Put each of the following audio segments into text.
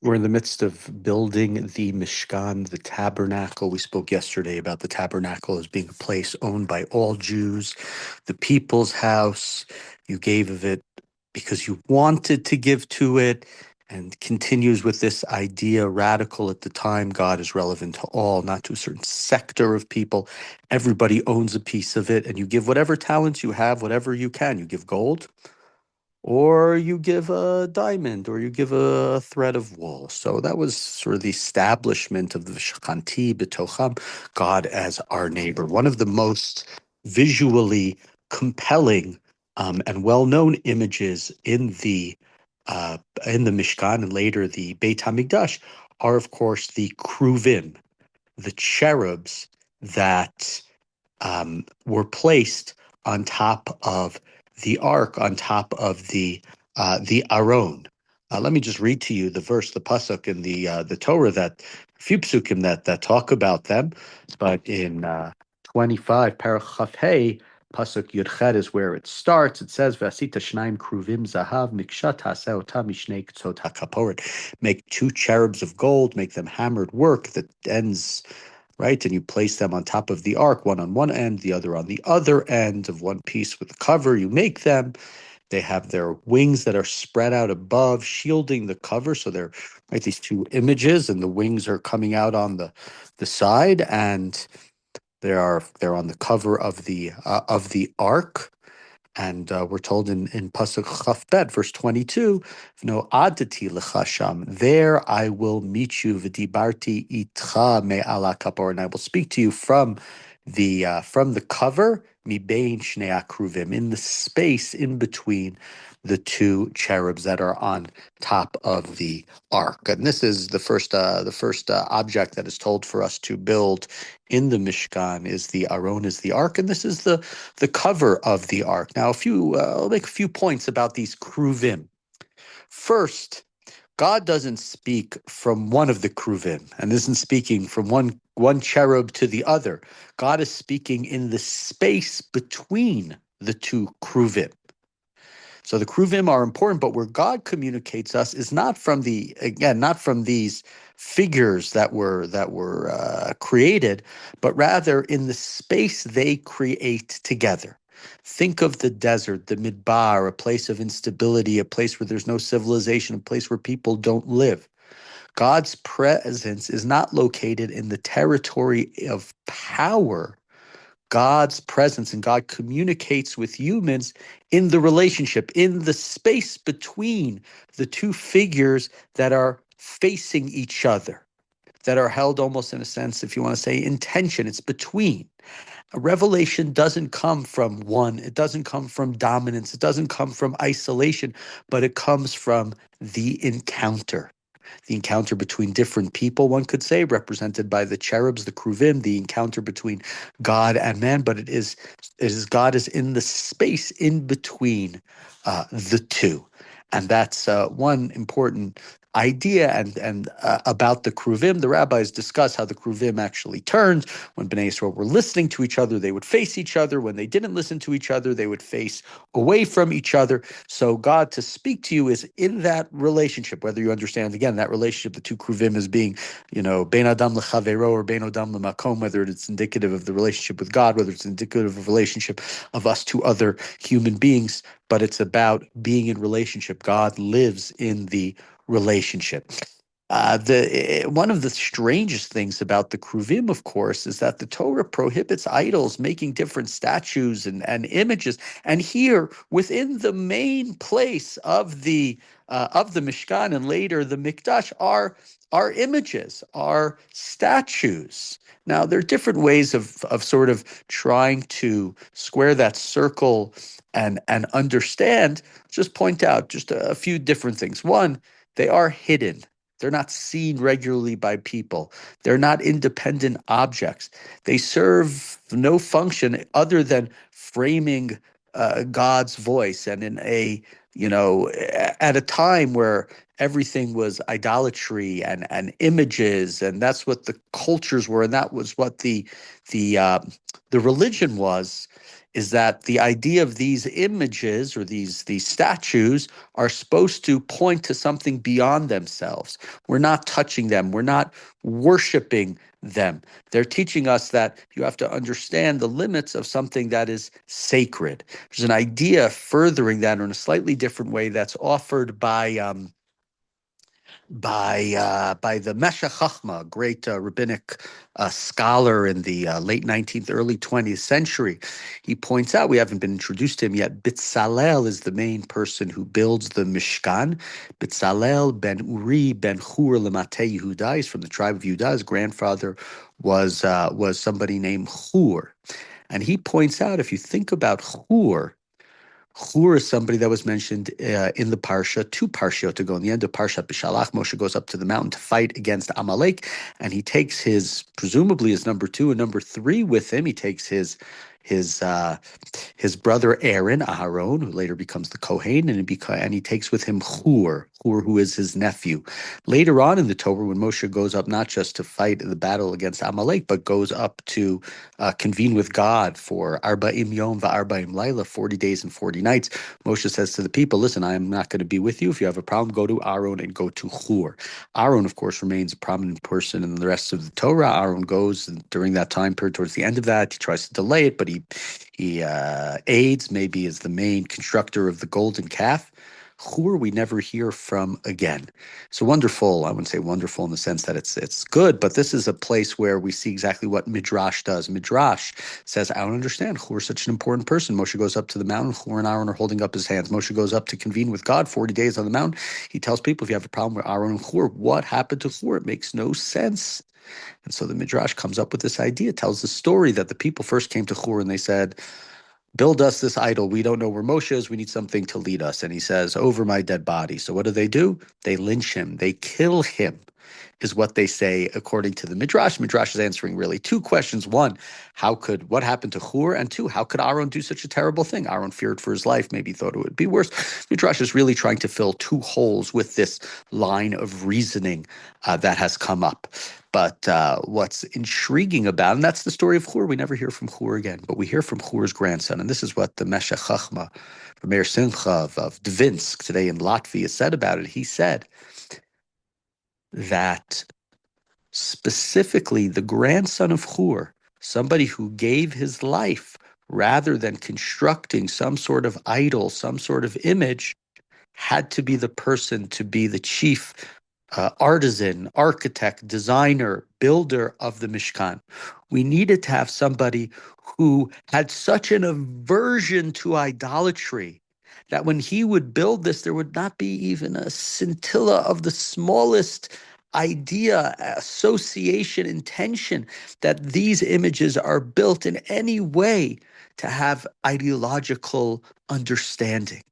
We're in the midst of building the Mishkan, the tabernacle. We spoke yesterday about the tabernacle as being a place owned by all Jews, the people's house. You gave of it because you wanted to give to it, and continues with this idea, radical at the time. God is relevant to all, not to a certain sector of people. Everybody owns a piece of it, and you give whatever talents you have, whatever you can. You give gold, or you give a diamond, or you give a thread of wool. So that was sort of the establishment of the Shachanti B'tocham, God as our neighbor. One of the most visually compelling and well-known images in the Mishkan and later the Beit Hamikdash are, of course, the kruvim, the cherubs that were placed on top of the ark, on top of the Aron. Let me just read to you the verse, the pasuk in the Torah, that a few psukim that talk about them. But in 25 parachaf hey, pasuk yudchet is where it starts. It says, "V'asita shnaim kruvim zahav mikshat haseh otam mishnei ktzot hakaporet." Make two cherubs of gold, make them hammered work that ends right? And you place them on top of the ark, one on one end, the other on the other end of one piece with the cover. You make them. They have their wings that are spread out above, shielding the cover. So they're right, these two images, and the wings are coming out on the side, and they're on the cover of the ark. And we're told in Pasuk Chaf Bet, verse 22, "No adati l'chasham, there I will meet you, v'dibarti itcha me'ala kapor, and I will speak to you from the cover, mibein shnei akruvim, in the space in between the two cherubs that are on top of the ark." And this is the first object that is told for us to build in the Mishkan is the Aron, is the ark, and this is the cover of the ark. Now, I'll make a few points about these kruvim. First, God doesn't speak from one of the kruvim and isn't speaking from one cherub to the other. God is speaking in the space between the two kruvim. So the kruvim are important, but where God communicates us is not from not from these figures that were created, but rather in the space they create together. Think of the desert, the midbar, a place of instability, a place where there's no civilization, a place where people don't live. God's presence is not located in the territory of power. God's presence and God communicates with humans in the relationship, in the space between the two figures that are facing each other, that are held almost in a sense, if you want to say, in tension. It's between. A revelation doesn't come from one, it doesn't come from dominance, it doesn't come from isolation, but it comes from the encounter. The encounter between different people, one could say, represented by the cherubs, the kruvim, the encounter between God and man, but it is God is in the space in between the two. And that's one important idea. And about the kruvim, the rabbis discuss how the kruvim actually turned. When Bnei Yisrael were listening to each other, they would face each other. When they didn't listen to each other, they would face away from each other. So God to speak to you is in that relationship, whether you understand, again, that relationship, the two kruvim as being, ben adam lechavero or ben adam lemakom, whether it's indicative of the relationship with God, whether it's indicative of a relationship of us to other human beings, but it's about being in relationship. God lives in the relationship. One of the strangest things about the kruvim, of course, is that the Torah prohibits idols, making different statues and images. And here, within the main place of the Mishkan and later the Mikdash, are images, are statues. Now, there are different ways of sort of trying to square that circle and understand. Just point out just a few different things. One, they are hidden. They're not seen regularly by people. They're not independent objects. They serve no function other than framing God's voice. And in at a time where everything was idolatry and images, and that's what the cultures were, and that was what the the religion was. Is that the idea of these images or these statues are supposed to point to something beyond themselves? We're not touching them. We're not worshiping them. They're teaching us that you have to understand the limits of something that is sacred. There's an idea furthering that in a slightly different way that's offered by the Meshech Chochmah, great rabbinic scholar in the late 19th, early 20th century. He points out, we haven't been introduced to him yet, Bitzalel is the main person who builds the Mishkan. Bitzalel ben Uri ben Hur Lemate Yehuda. He's from the tribe of Yehuda. His grandfather was somebody named Hur. And he points out, if you think about Hur, Hur is somebody that was mentioned in the Parsha, two Parshiot ago. In the end of Parsha Bishalach, Moshe goes up to the mountain to fight against Amalek, and he takes presumably his number two and number three with him. He takes his uh, his brother Aaron, Aharon, who later becomes the Kohen, and he takes with him Hur, who is his nephew. Later on in the Torah, when Moshe goes up not just to fight the battle against Amalek, but goes up to convene with God for Arba'im Yom va'Arba'im Laila, 40 days and 40 nights, Moshe says to the people, listen, I am not going to be with you. If you have a problem, go to Aaron and go to Hur. Aaron, of course, remains a prominent person in the rest of the Torah. Aaron goes during that time period, towards the end of that, he tries to delay it, but he aids, maybe is the main constructor of the golden calf. Hur we never hear from again. So wonderful, I wouldn't say wonderful in the sense that it's good, but this is a place where we see exactly what Midrash does. Midrash says, I don't understand. Hur is such an important person. Moshe goes up to the mountain. Hur and Aaron are holding up his hands. Moshe goes up to convene with God 40 days on the mountain. He tells people, if you have a problem with Aaron and Hur, what happened to Hur? It makes no sense. And so the Midrash comes up with this idea, tells the story that the people first came to Hur and they said, build us this idol. We don't know where Moshe is. We need something to lead us. And he says, over my dead body. So what do? They lynch him. They kill him, is what they say according to the Midrash. Midrash is answering really two questions. One, what happened to Hur? And two, how could Aaron do such a terrible thing? Aaron feared for his life, maybe thought it would be worse. Midrash is really trying to fill two holes with this line of reasoning that has come up. But what's intriguing about, and that's the story of Hur, we never hear from Hur again, but we hear from Hur's grandson, and this is what the Meshech Chochmah, Meir Simcha of Dvinsk today in Latvia said about it. He said that specifically the grandson of Hur, somebody who gave his life rather than constructing some sort of idol, some sort of image, had to be the person to be the chief artisan, architect, designer, builder of the Mishkan. We needed to have somebody who had such an aversion to idolatry that when he would build this, there would not be even a scintilla of the smallest idea, association, intention that these images are built in any way to have ideological understanding.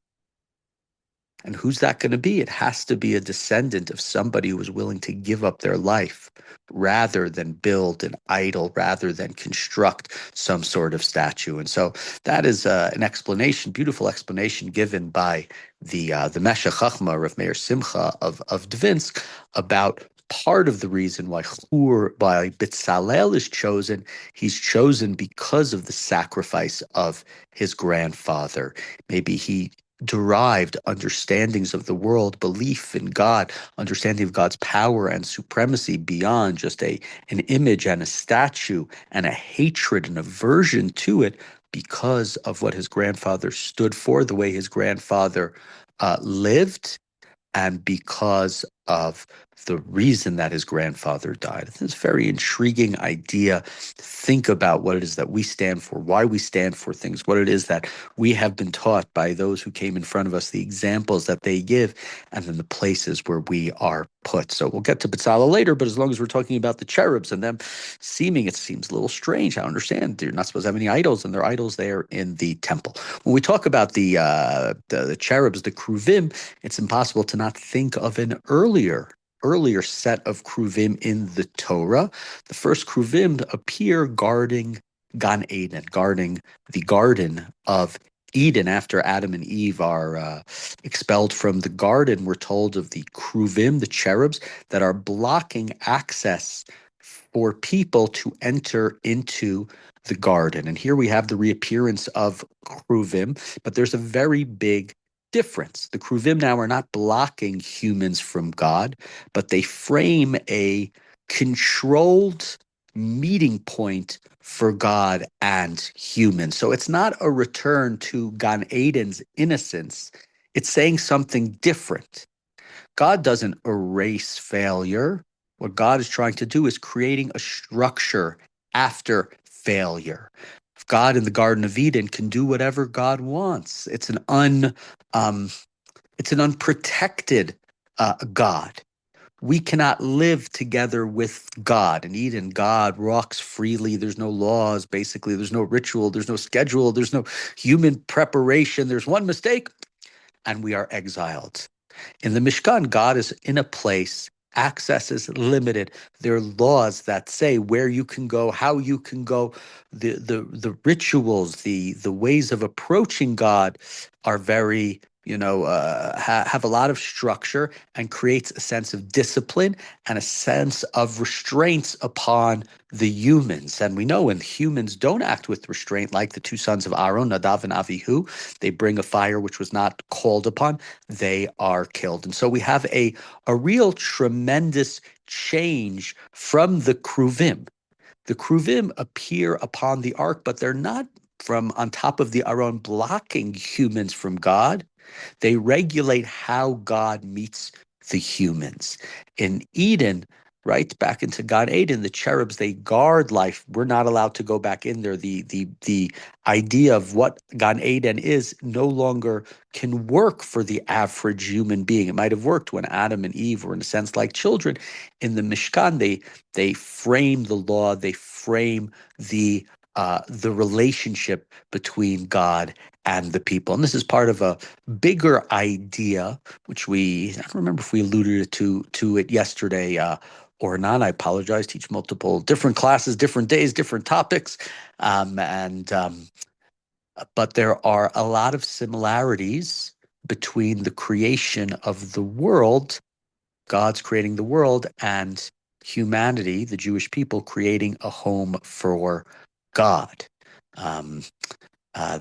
And who's that going to be? It has to be a descendant of somebody who was willing to give up their life rather than build an idol, rather than construct some sort of statue. And so that is an explanation, beautiful explanation given by the Meshech Chochmah of Meir Simcha of Dvinsk about part of the reason why Bitzalel is chosen. He's chosen because of the sacrifice of his grandfather. Maybe he derived understandings of the world, belief in God, understanding of God's power and supremacy beyond just an image and a statue, and a hatred and aversion to it because of what his grandfather stood for, the way his grandfather lived, and because of the reason that his grandfather died. It's a very intriguing idea. Think about what it is that we stand for, why we stand for things, what it is that we have been taught by those who came in front of us, the examples that they give, and then the places where we are put. So we'll get to Betzalel later, but as long as we're talking about the cherubs and them it seems a little strange. I understand they're not supposed to have any idols, and their idols there in the temple. When we talk about the cherubs, the kruvim, it's impossible to not think of an earlier set of kruvim in the Torah. The first kruvim appear guarding Gan Eden, guarding the Garden of Eden, after Adam and Eve are expelled from the garden, we're told of the cherubim, the cherubs, that are blocking access for people to enter into the garden. And here we have the reappearance of cherubim, but there's a very big difference. The cherubim now are not blocking humans from God, but they frame a controlled meeting point for God and humans. So it's not a return to Gan Eden's innocence. It's saying something different. God doesn't erase failure. What God is trying to do is creating a structure after failure. God in the Garden of Eden can do whatever God wants. It's an unprotected God. We cannot live together with God. In Eden, God walks freely. There's no laws, basically. There's no ritual. There's no schedule. There's no human preparation. There's one mistake, and we are exiled. In the Mishkan, God is in a place, access is limited. There are laws that say where you can go, how you can go. The rituals, the ways of approaching God are very, have a lot of structure and creates a sense of discipline and a sense of restraints upon the humans. And we know when humans don't act with restraint, like the two sons of Aaron, Nadav and Avihu, they bring a fire which was not called upon, they are killed. And so we have a real tremendous change from the Kruvim. The Kruvim appear upon the ark, but they're not from on top of the Aron blocking humans from God. They regulate how God meets the humans. In Eden, right back into Gan Eden, the cherubs, they guard life. We're not allowed to go back in there. The idea of what Gan Eden is no longer can work for the average human being. It might have worked when Adam and Eve were in a sense like children. In the Mishkan, they frame the law, they frame the relationship between God and the people. And this is part of a bigger idea, which I don't remember if we alluded to it yesterday or not. I apologize. Teach multiple different classes, different days, different topics. But there are a lot of similarities between the creation of the world, God's creating the world, and humanity, the Jewish people, creating a home for God. Um, I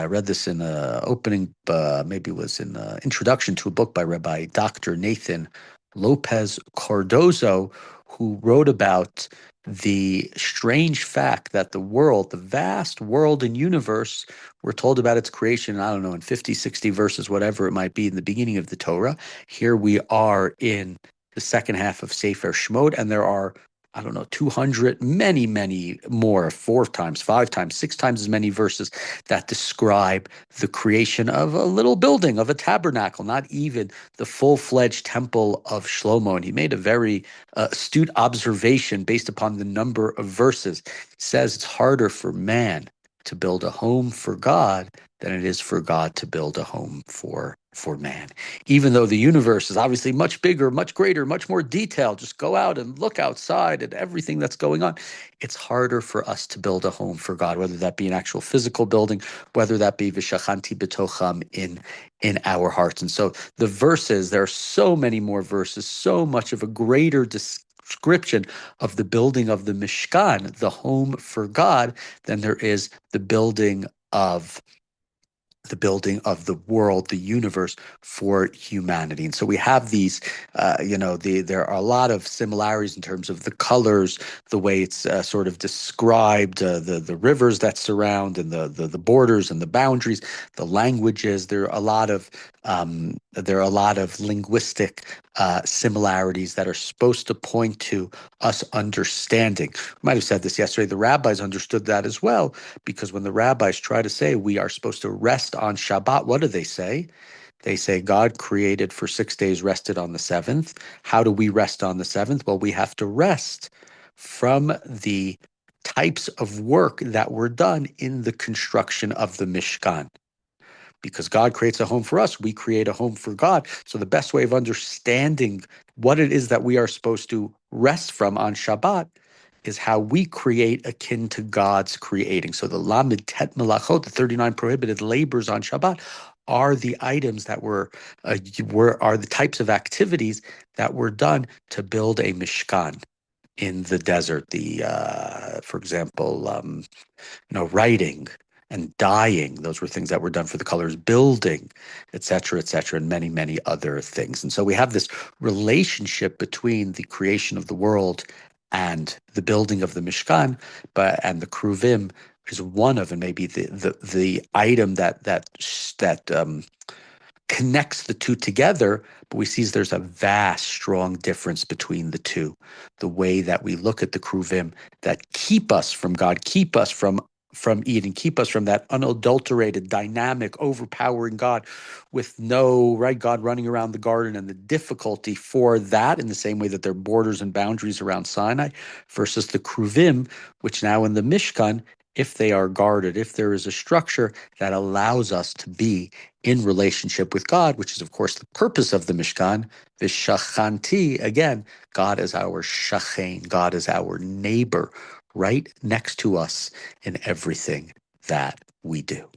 read this in a opening, maybe it was in an introduction to a book by Rabbi Dr. Nathan Lopez Cardozo, who wrote about the strange fact that the world, the vast world and universe, we're told about its creation, I don't know, in 50, 60 verses, whatever it might be in the beginning of the Torah. Here we are in the second half of Sefer Shemot, and there are, I don't know, 200, many, many more, 4 times, 5 times, 6 times as many verses that describe the creation of a little building, of a tabernacle, not even the full-fledged temple of Shlomo. And he made a very astute observation based upon the number of verses. He says it's harder for man to build a home for God than it is for God to build a home for man. Even though the universe is obviously much bigger, much greater, much more detailed, just go out and look outside at everything that's going on. It's harder for us to build a home for God, whether that be an actual physical building, whether that be v'shachanti b'tocham in our hearts. And so the verses, there are so many more verses, so much of a greater description of the building of the Mishkan, the home for God, than there is the building of the world, the universe for humanity. And so we have these, there are a lot of similarities in terms of the colors, the way it's sort of described, the rivers that surround, and the borders and the boundaries, the languages. There are a lot of linguistic similarities that are supposed to point to us understanding. I might have said this yesterday. The rabbis understood that as well, because when the rabbis try to say we are supposed to rest on Shabbat, what do they say? They say God created for 6 days, rested on the seventh. How do we rest on the seventh? Well, we have to rest from the types of work that were done in the construction of the Mishkan. Because God creates a home for us, we create a home for God. So the best way of understanding what it is that we are supposed to rest from on Shabbat is how we create akin to God's creating. So the Lamed Tet Melachot, the 39 prohibited labors on Shabbat, are the items that are the types of activities that were done to build a Mishkan in the desert. For example, writing and dyeing, those were things that were done for the colors, building, et cetera, and many, many other things. And so we have this relationship between the creation of the world and the building of the Mishkan, and the Kruvim is one of, and maybe the item that connects the two together, but we see there's a vast, strong difference between the two. The way that we look at the Kruvim that keep us from God, keep us from Eden, keep us from that unadulterated, dynamic, overpowering God with no, right, God running around the garden and the difficulty for that in the same way that there are borders and boundaries around Sinai versus the Kruvim, which now in the Mishkan, if they are guarded, if there is a structure that allows us to be in relationship with God, which is, of course, the purpose of the Mishkan, Vishachanti, again, God is our shachain, God is our neighbor, right next to us in everything that we do.